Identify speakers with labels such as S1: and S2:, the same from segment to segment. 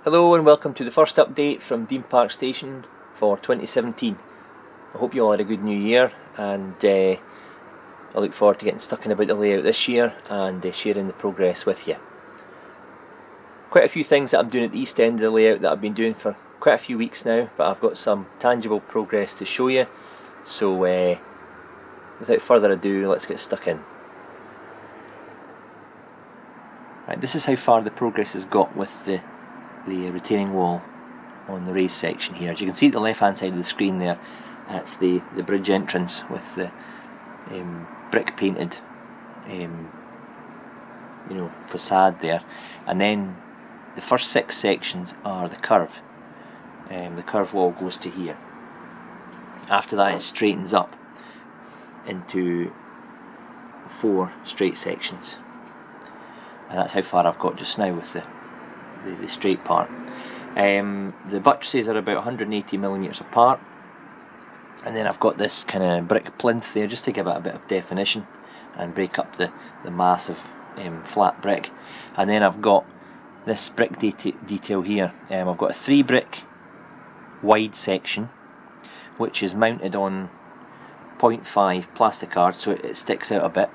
S1: Hello and welcome to the first update from Dean Park Station for 2017. I hope you all had a good new year, and I look forward to getting stuck in about the layout this year and sharing the progress with you. Quite a few things that I'm doing at the east end of the layout that I've been doing for quite a few weeks now, but I've got some tangible progress to show you, so without further ado, let's get stuck in. Right, this is how far the progress has got with the retaining wall on the raised section here. As you can see at the left hand side of the screen there, that's the bridge entrance with the brick painted facade there, and then the first 6 sections are the curve. The curve wall goes to here. After that it straightens up into 4 straight sections, and that's how far I've got just now with the straight part. The buttresses are about 180mm apart, and then I've got this kind of brick plinth there just to give it a bit of definition and break up the massive flat brick. And then I've got this brick detail here. I've got a 3 brick wide section which is mounted on 0.5 plastic card, so it sticks out a bit,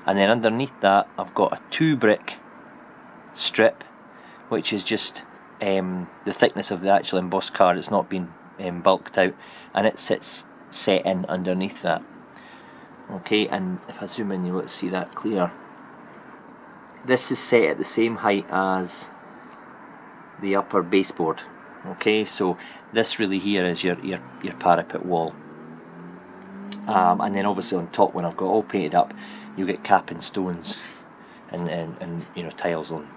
S1: and then underneath that I've got a 2 brick strip which is just the thickness of the actual embossed card. It's not been bulked out, and it sits set in underneath that. Okay, and if I zoom in, you'll see that clear. This is set at the same height as the upper baseboard. Okay, so this really here is your parapet wall. And then obviously on top, when I've got all painted up, you get capping stones and tiles and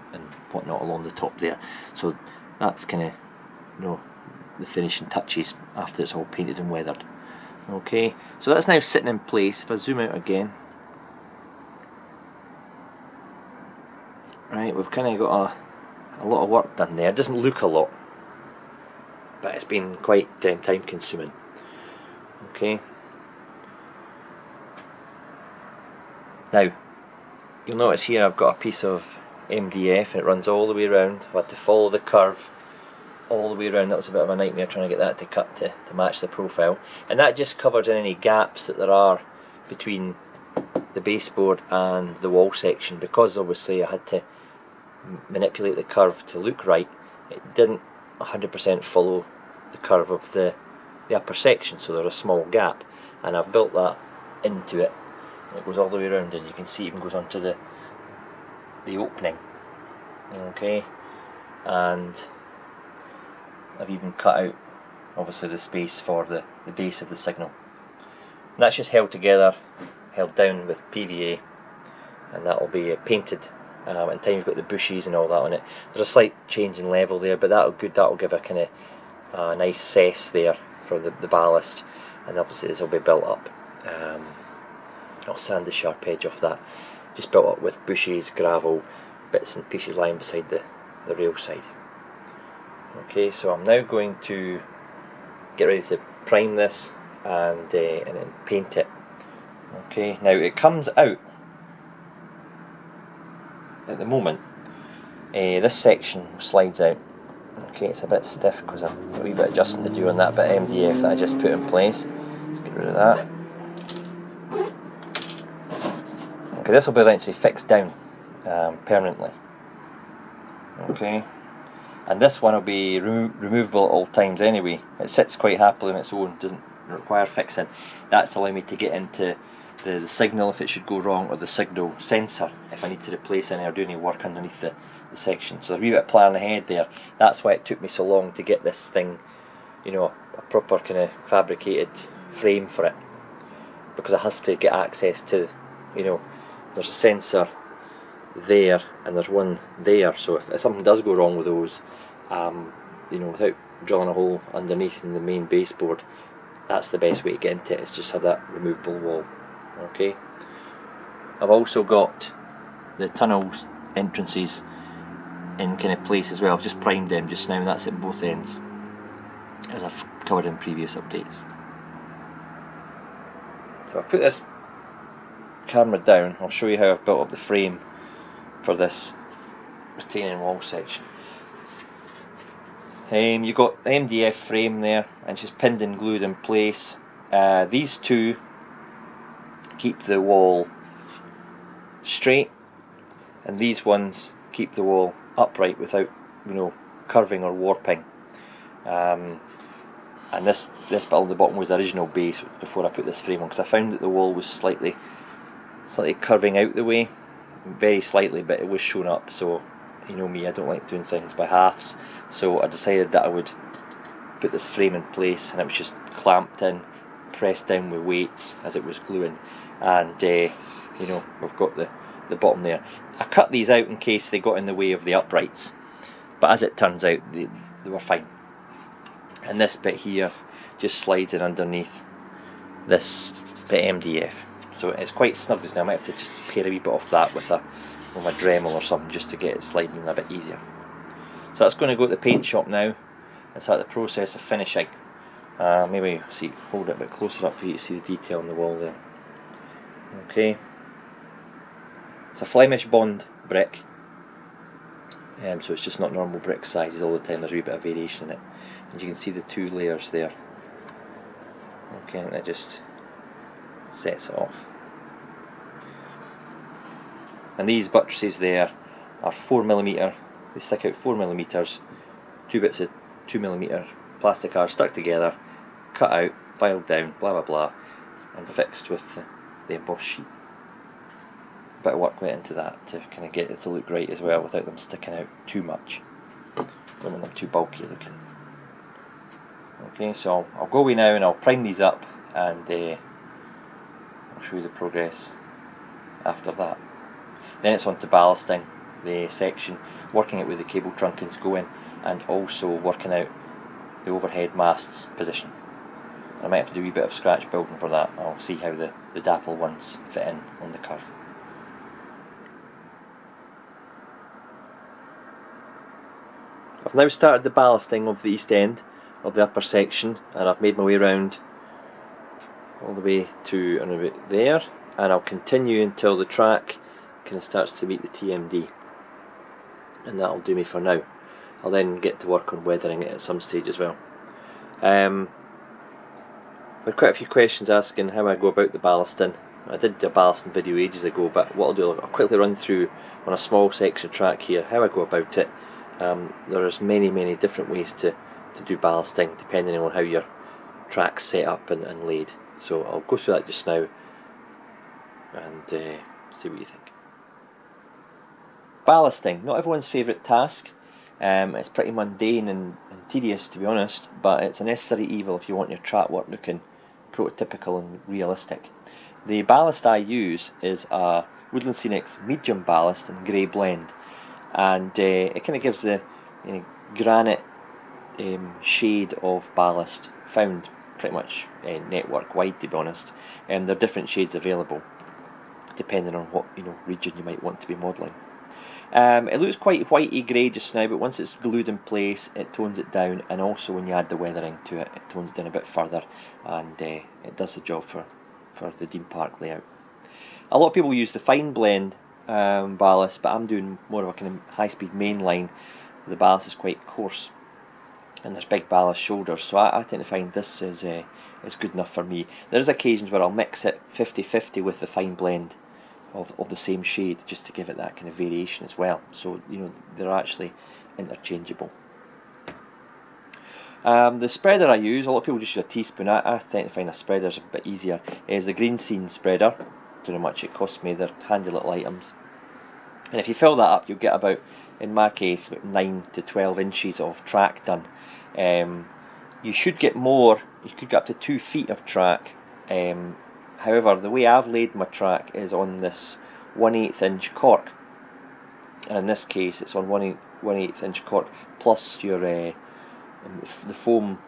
S1: whatnot along the top there. So that's kind of the finishing touches after it's all painted and weathered. Okay, so that's now sitting in place. If I zoom out again, right, we've kind of got a lot of work done there. It doesn't look a lot, but it's been quite time consuming. Okay, now you'll notice here I've got a piece of MDF and it runs all the way around. I've had to follow the curve all the way around. That was a bit of a nightmare trying to get that to cut to match the profile, and that just covers in any gaps that there are between the baseboard and the wall section, because obviously I had to manipulate the curve to look right. It didn't 100% follow the curve of the upper section, so there's a small gap, and I've built that into it. It goes all the way around, and you can see it even goes onto the opening. Okay, and I've even cut out obviously the space for the base of the signal. And that's just held together, held down with PVA, and that will be painted. In time you've got the bushes and all that on it. There's a slight change in level there, but that'll give a kind of nice cess there for the ballast, and obviously this will be built up. I'll sand the sharp edge off that. Just built up with bushes, gravel, bits and pieces lying beside the rail side. Okay, so I'm now going to get ready to prime this and then paint it. Okay, now it comes out at the moment. This section slides out. Okay, it's a bit stiff because I've got a wee bit of adjusting to do on that bit of MDF that I just put in place. Let's get rid of that. Okay, this will be eventually fixed down permanently. Okay, and this one will be removable at all times anyway. It sits quite happily on its own, doesn't require fixing. That's allowing me to get into the signal if it should go wrong, or the signal sensor if I need to replace any or do any work underneath the section. So there's a wee bit of planning ahead there. That's why it took me so long to get this thing, a proper kind of fabricated frame for it, because I have to get access to, there's a sensor there and there's one there, so if something does go wrong with those, without drilling a hole underneath in the main baseboard, that's the best way to get into it, is just have that removable wall. Okay, I've also got the tunnel entrances in kind of place as well. I've just primed them just now, and that's at both ends, as I've covered in previous updates. So I put this camera down, I'll show you how I've built up the frame for this retaining wall section. You've got MDF frame there, and it's just pinned and glued in place. These two keep the wall straight, and these ones keep the wall upright without, you know, curving or warping. And this bit on the bottom was the original base before I put this frame on, because I found that the wall was slightly curving out the way, very slightly, but it was shown up. So you know me, I don't like doing things by halves, so I decided that I would put this frame in place, and it was just clamped in, pressed down with weights as it was gluing, and you know, we've got the bottom there. I cut these out in case they got in the way of the uprights, but as it turns out they were fine. And this bit here just slides in underneath this bit MDF, so it's quite snug just now. I might have to just pare a wee bit off that with my Dremel or something, just to get it sliding a bit easier. So that's going to go to the paint shop now and start the process of finishing. Maybe hold it a bit closer up for you to see the detail on the wall there. Okay, it's a Flemish Bond brick, so it's just not normal brick sizes all the time. There's a wee bit of variation in it, and you can see the two layers there. Okay, and it just sets it off. And these buttresses there are 4mm. They stick out 4mm. Two bits of 2mm plastic are stuck together, cut out, filed down, blah blah blah, and fixed with the embossed sheet. A bit of work went into that to kind of get it to look right as well, without them sticking out too much. Don't want them too bulky looking. Okay, so I'll go away now and I'll prime these up, and I'll show you the progress after that. Then it's on to ballasting the section, working out where the cable trunkings go in, and also working out the overhead mast's position. I might have to do a wee bit of scratch building for that. I'll see how the dapple ones fit in on the curve. I've now started the ballasting of the east end of the upper section, and I've made my way around all the way to and about there, and I'll continue until the track kind of starts to meet the TMD, and that'll do me for now. I'll then get to work on weathering it at some stage as well. I've had quite a few questions asking how I go about the ballasting. I did a ballasting video ages ago, but what I'll do, I'll quickly run through on a small section track here how I go about it. There's many different ways to do ballasting depending on how your track's set up and laid. So I'll go through that just now and see what you think. Ballasting, not everyone's favourite task. It's pretty mundane and tedious, to be honest, but it's a necessary evil if you want your track work looking prototypical and realistic. The ballast I use is a Woodland Scenics medium ballast in grey blend, and it kind of gives the granite shade of ballast found pretty much network wide, to be honest. There are different shades available depending on what region you might want to be modelling. It looks quite whitey grey just now, but once it's glued in place it tones it down, and also when you add the weathering to it, it tones it down a bit further, and it does the job for the Dean Park layout. A lot of people use the fine blend ballast, but I'm doing more of a kind of high-speed main line. The ballast is quite coarse and there's big ballast shoulders, so I tend to find this is good enough for me. There's occasions where I'll mix it 50-50 with the fine blend of the same shade, just to give it that kind of variation as well. So they're actually interchangeable. The spreader I use, a lot of people just use a teaspoon. I tend to find a spreader's a bit easier. Is the green scene spreader. Don't know how much it costs me. They're handy little items. And if you fill that up, you'll get about, in my case, about 9 to 12 inches of track done. You should get more. You could get up to 2 feet of track. However, the way I've laid my track is on this 1/8 inch cork, and in this case it's on 1/8 inch cork plus your the foam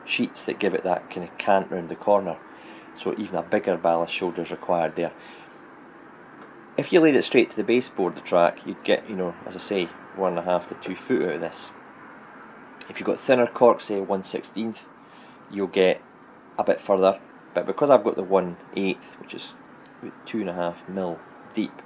S1: sheets that give it that kind of cant round the corner, so even a bigger ballast shoulder is required there. If you laid it straight to the baseboard, the track, you'd get, as I say, 1.5 to 2 foot out of this. If you've got thinner cork, say 1/16, you'll get a bit further. But because I've got the 1/8, which is 2.5 mil deep,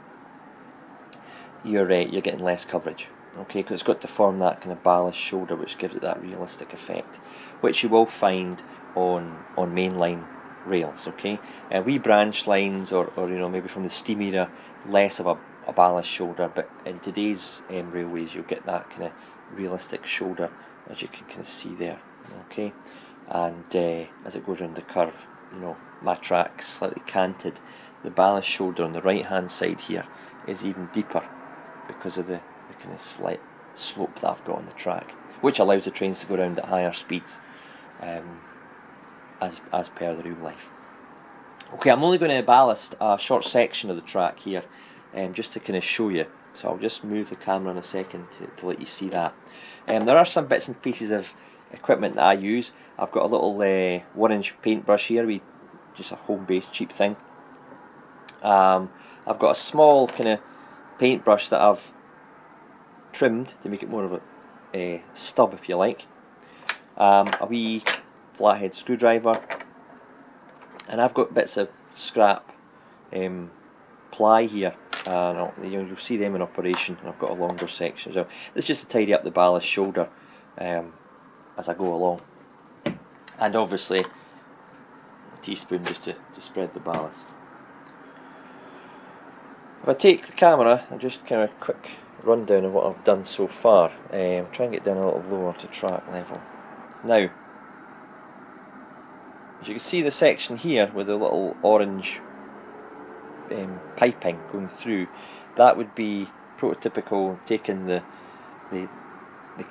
S1: you're getting less coverage. okay, because it's got to form that kind of ballast shoulder which gives it that realistic effect, which you will find on mainline rails. Okay, wee branch lines or you know, maybe from the steam era, less of a ballast shoulder, but in today's railways you'll get that kind of realistic shoulder, as you can kind of see there. Okay, and as it goes around the curve, you know, my track's slightly canted. The ballast shoulder on the right hand side here is even deeper because of the kind of slight slope that I've got on the track, which allows the trains to go around at higher speeds, as per the real life. Okay, I'm only going to ballast a short section of the track here, just to kind of show you. So I'll just move the camera in a second to let you see that. There are some bits and pieces of equipment that I use. I've got a little 1-inch paintbrush here, just a home-based cheap thing. I've got a small kind of paintbrush that I've trimmed to make it more of a stub, if you like. A wee flathead screwdriver, and I've got bits of scrap ply here, and you'll see them in operation. And I've got a longer section as well. This is just to tidy up the ballast shoulder as I go along, and obviously a teaspoon just to spread the ballast. If I take the camera and just kind of a quick rundown of what I've done so far, try and get down a little lower to track level. Now, as you can see, the section here with the little orange piping going through, that would be prototypical, taking the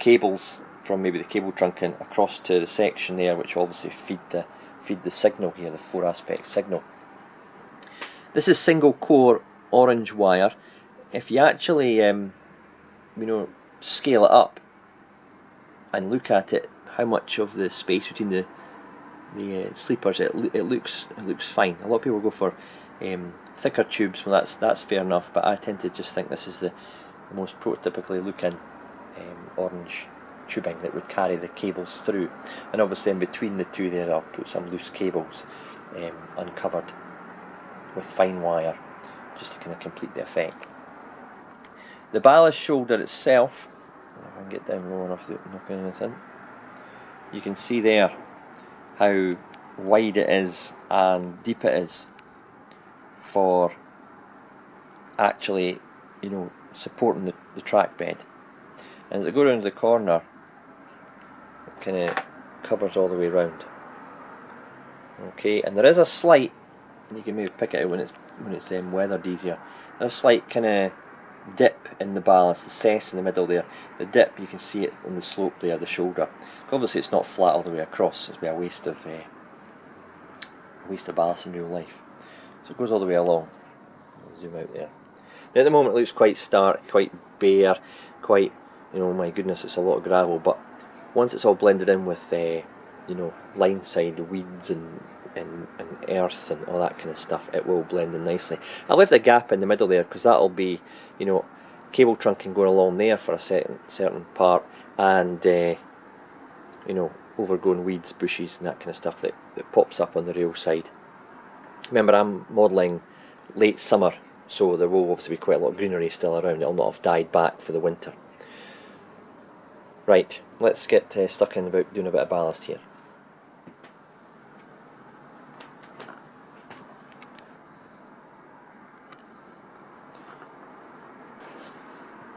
S1: cables from maybe the cable trunking across to the section there, which obviously feed the signal here, the 4-aspect signal. This is single core orange wire. If you actually you know, scale it up and look at it, how much of the space between the sleepers, it looks fine. A lot of people go for thicker tubes. Well, that's fair enough, but I tend to just think this is the most prototypically looking orange tubing that would carry the cables through. And obviously in between the two there I'll put some loose cables uncovered with fine wire, just to kind of complete the effect. The ballast shoulder itself, if I can get down low enough without knocking anything, you can see there how wide it is and deep it is for actually, you know, supporting the track bed. And as I go around the corner, it kind of covers all the way round. Okay, and there is a slight, you can maybe pick it out when it's weathered easier, there's a slight kind of dip in the ballast, the cess in the middle there. The dip, you can see it on the slope there, the shoulder. Obviously it's not flat all the way across, it's a waste of ballast in real life. So it goes all the way along. I'll zoom out there. Now at the moment it looks quite stark, quite bare, quite, you know, my goodness, it's a lot of gravel, but once it's all blended in with you know, line side weeds and earth and all that kind of stuff, it will blend in nicely. I left a gap in the middle there because that'll be, you know, cable trunking going along there for a certain part, and you know, overgrown weeds, bushes and that kind of stuff that pops up on the rail side. Remember, I'm modelling late summer, so there will obviously be quite a lot of greenery still around. It'll not have died back for the winter. Right, let's get stuck in about doing a bit of ballast here.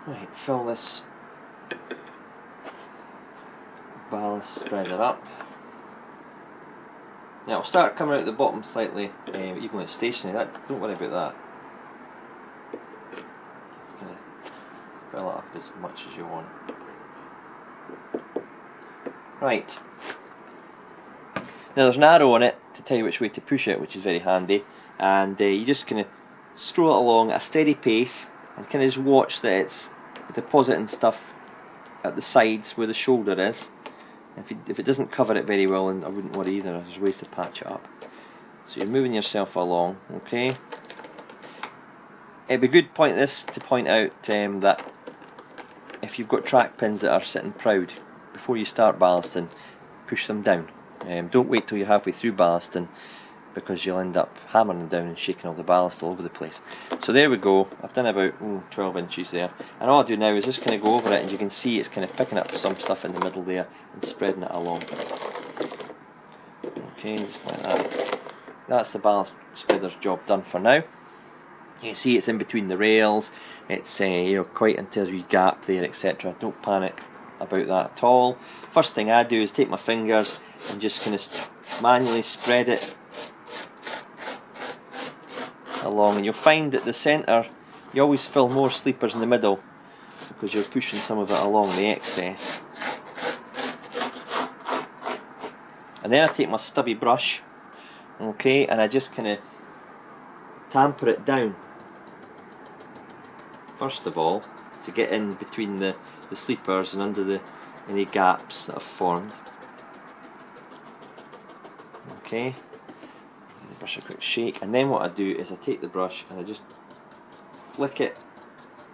S1: Right, fill this ballast spreader up. Now it'll start coming out the bottom slightly, even when it's stationary. Don't worry about that. Just kind of fill it up as much as you want. Right. Now there's an arrow on it to tell you which way to push it, which is very handy. And you just kind of stroll it along at a steady pace and kind of just watch that it's depositing stuff at the sides where the shoulder is. If it doesn't cover it very well, then I wouldn't worry either. There's ways to patch it up. So you're moving yourself along, okay? It'd be a good point to point out that if you've got track pins that are sitting proud, before you start ballasting, push them down. Don't wait till you're halfway through ballasting because you'll end up hammering them down and shaking all the ballast all over the place. So there we go. I've done about 12 inches there, and all I do now is just kind of go over it, and you can see it's kind of picking up some stuff in the middle there and spreading it along. Okay, just like that. That's the ballast spreader's job done for now. You can see it's in between the rails. It's you know, quite into a wee gap there, etc. Don't panic about that at all. First thing I do is take my fingers and just kind of manually spread it along, and you'll find at the centre you always fill more sleepers in the middle because you're pushing some of it along, the excess. And then I take my stubby brush, okay, and I just kind of tamper it down first of all to get in between the sleepers and under any gaps that have formed. Okay, the brush a quick shake, and then what I do is I take the brush and I just flick it.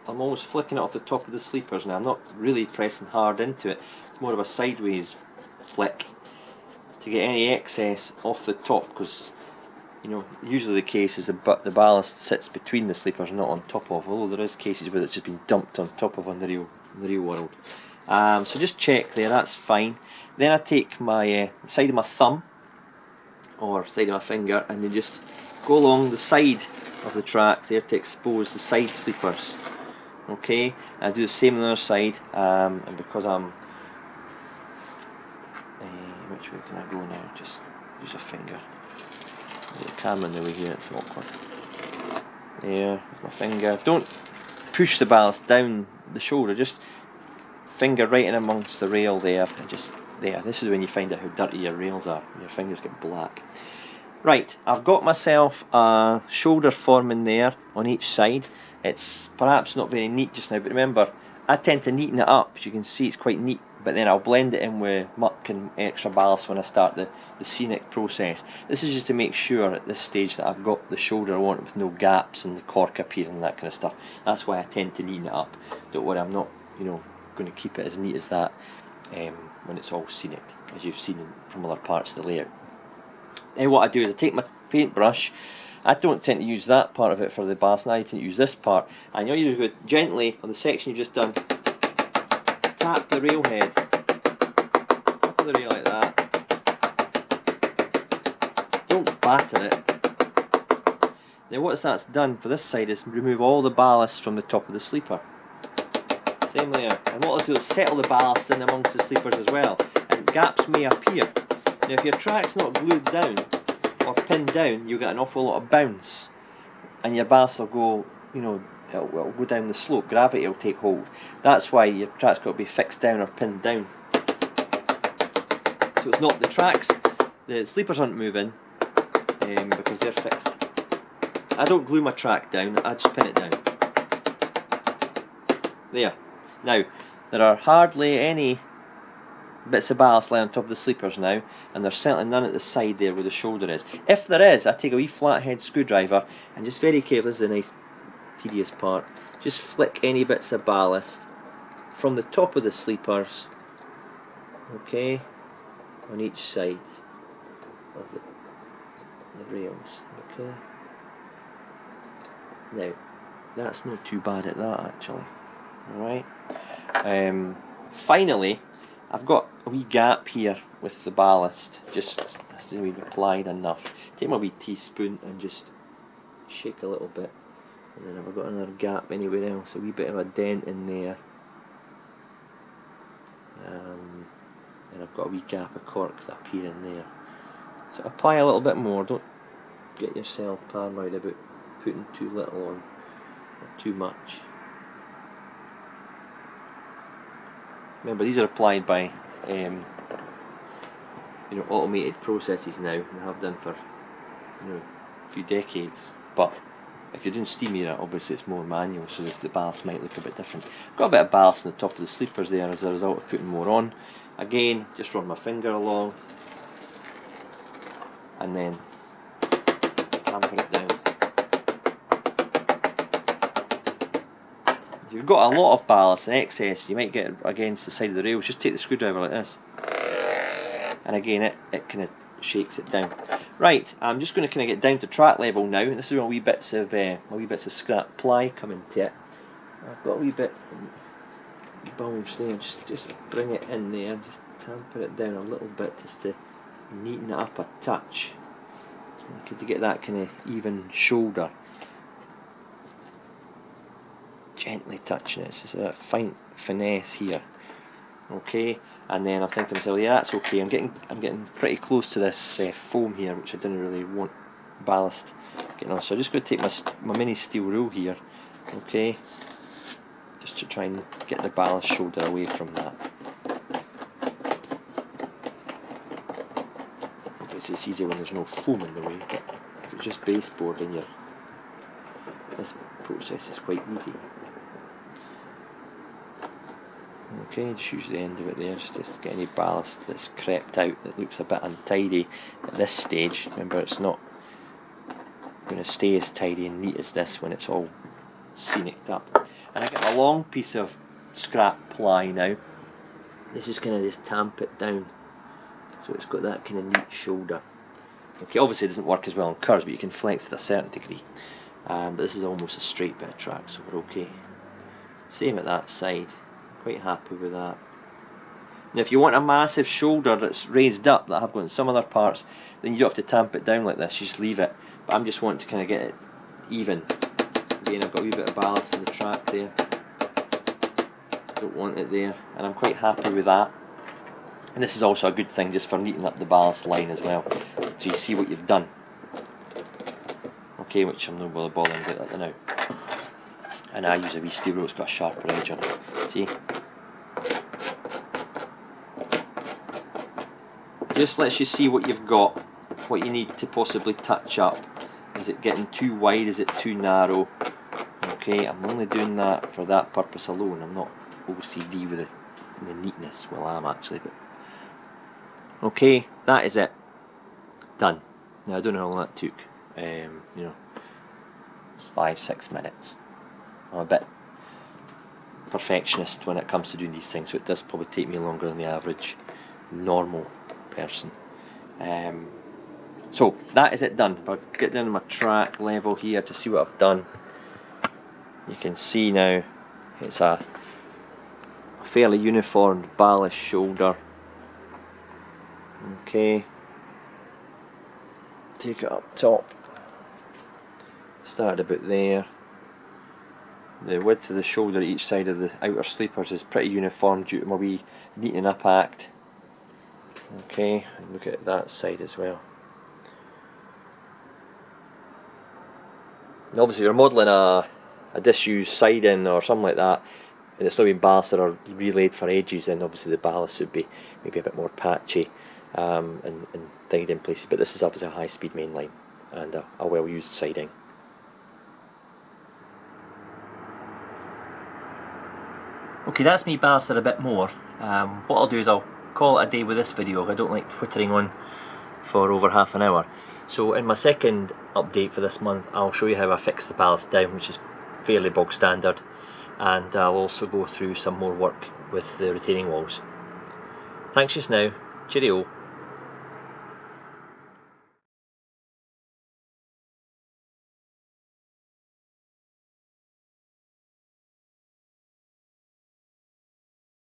S1: I'm almost flicking it off the top of the sleepers now. I'm not really pressing hard into it. It's more of a sideways flick to get any excess off the top, because you know, usually the case is the ballast sits between the sleepers, not on top of, although there is cases where it's just been dumped on top of in the real world. So just check there, that's fine. Then I take my side of my thumb or side of my finger and then just go along the side of the tracks there to expose the side sleepers. Okay, and I do the same on the other side, and because I'm which way can I go now? Just use a finger. The camera in the way here, it's awkward. There, with my finger. Don't push the ballast down the shoulder, just finger right in amongst the rail there, and just there. This is when you find out how dirty your rails are. Your fingers get black. Right, I've got myself a shoulder forming there on each side. It's perhaps not very neat just now, but remember, I tend to neaten it up. As you can see, it's quite neat, but then I'll blend it in with muck and extra ballast when I start the scenic process. This is just to make sure at this stage that I've got the shoulder I want with no gaps and the cork appearing and that kind of stuff. That's why I tend to neaten it up. Don't worry, I'm not, you know, going to keep it as neat as that when it's all scenic, as you've seen from other parts of the layout. Then what I do is I take my paintbrush. I don't tend to use that part of it for the ballast, I tend to use this part. And all you do is go gently on the section you've just done, tap the rail head, tap the rail like that. Don't batter it. Now what that's done for this side is remove all the ballast from the top of the sleeper. Same layer. And what I'll do is settle the ballast in amongst the sleepers as well. And gaps may appear. Now if your track's not glued down or pinned down, you'll get an awful lot of bounce. And your ballast will go, you know, it'll go down the slope. Gravity will take hold. That's why your track's got to be fixed down or pinned down. So it's not the tracks, the sleepers aren't moving because they're fixed. I don't glue my track down, I just pin it down. There. Now, there are hardly any bits of ballast lying on top of the sleepers now, and there's certainly none at the side there where the shoulder is. If there is, I take a wee flathead screwdriver and just very carefully, this is the nice tedious part, just flick any bits of ballast from the top of the sleepers, okay, on each side of the rails, okay. Now, that's not too bad at that actually. Alright. Finally, I've got a wee gap here with the ballast, just as we've applied enough. Take my wee teaspoon and just shake a little bit, and then I've got another gap anywhere else, a wee bit of a dent in there, and I've got a wee gap of cork that appear in there. So apply a little bit more, don't get yourself paranoid about putting too little on or too much. Remember, these are applied by you know, automated processes now, and have done for, you know, a few decades. But if you're doing steam era, obviously it's more manual, so the ballast might look a bit different. Got a bit of ballast on the top of the sleepers there as a result of putting more on. Again, just run my finger along and then tamper it down. If you've got a lot of ballast and excess, you might get it against the side of the rails. Just take the screwdriver like this, and again it kind of shakes it down. Right, I'm just going to kind of get down to track level now, and this is where my wee bits of scrap ply come into it. I've got a wee bit bulge there, just bring it in there, just tamper it down a little bit just to neaten it up a touch. Okay, to get that kind of even shoulder. Gently touching it, it's just a fine finesse here. Okay, and then I think to myself, yeah, that's okay. I'm getting pretty close to this foam here, which I didn't really want ballast getting on. So I'm just going to take my mini steel rule here, okay, just to try and get the ballast shoulder away from that. Obviously it's easier when there's no foam in the way, but if it's just baseboard, then this process is quite easy. Okay, just use the end of it there, just to get any ballast that's crept out that looks a bit untidy at this stage. Remember, it's not going to stay as tidy and neat as this when it's all scenicked up. And I get a long piece of scrap ply now. This is kind of just tamp it down so it's got that kind of neat shoulder. Okay, obviously it doesn't work as well on curves, but you can flex to a certain degree. But this is almost a straight bit of track, so we're okay. Same at that side. Quite happy with that. Now if you want a massive shoulder that's raised up that I've got in some other parts, then you don't have to tamp it down like this, you just leave it. But I'm just wanting to kind of get it even. Again, I've got a wee bit of ballast in the track there. Don't want it there, and I'm quite happy with that. And this is also a good thing just for neatening up the ballast line as well, so you see what you've done. Okay, which I'm not really bothering about that now. And I use a wee steel rule, it's got a sharper edge on it. See? Just lets you see what you've got, what you need to possibly touch up. Is it getting too wide? Is it too narrow? Okay, I'm only doing that for that purpose alone. I'm not OCD with the neatness. Well, I am actually, but okay, that is it. Done. Now I don't know how long that took. You know, 5-6 minutes. I'm a bit perfectionist when it comes to doing these things, so it does probably take me longer than the average normal person. So that is it done. If I get down to my track level here to see what I've done, you can see now it's a fairly uniformed ballast shoulder. Okay, take it up top, start about there. The width of the shoulder at each side of the outer sleepers is pretty uniform due to my wee neatening up act. Okay, and look at that side as well. And obviously you're modelling a disused siding or something like that, and it's not been ballasted or relayed for ages, and obviously the ballast would be maybe a bit more patchy and tied in places, but this is obviously a high speed main line and a well used siding. Okay, that's me ballasted a bit more. What I'll do is I'll call it a day with this video. I don't like twittering on for over half an hour. So in my second update for this month, I'll show you how I fix the ballast down, which is fairly bog standard, and I'll also go through some more work with the retaining walls. Thanks just now. Cheerio.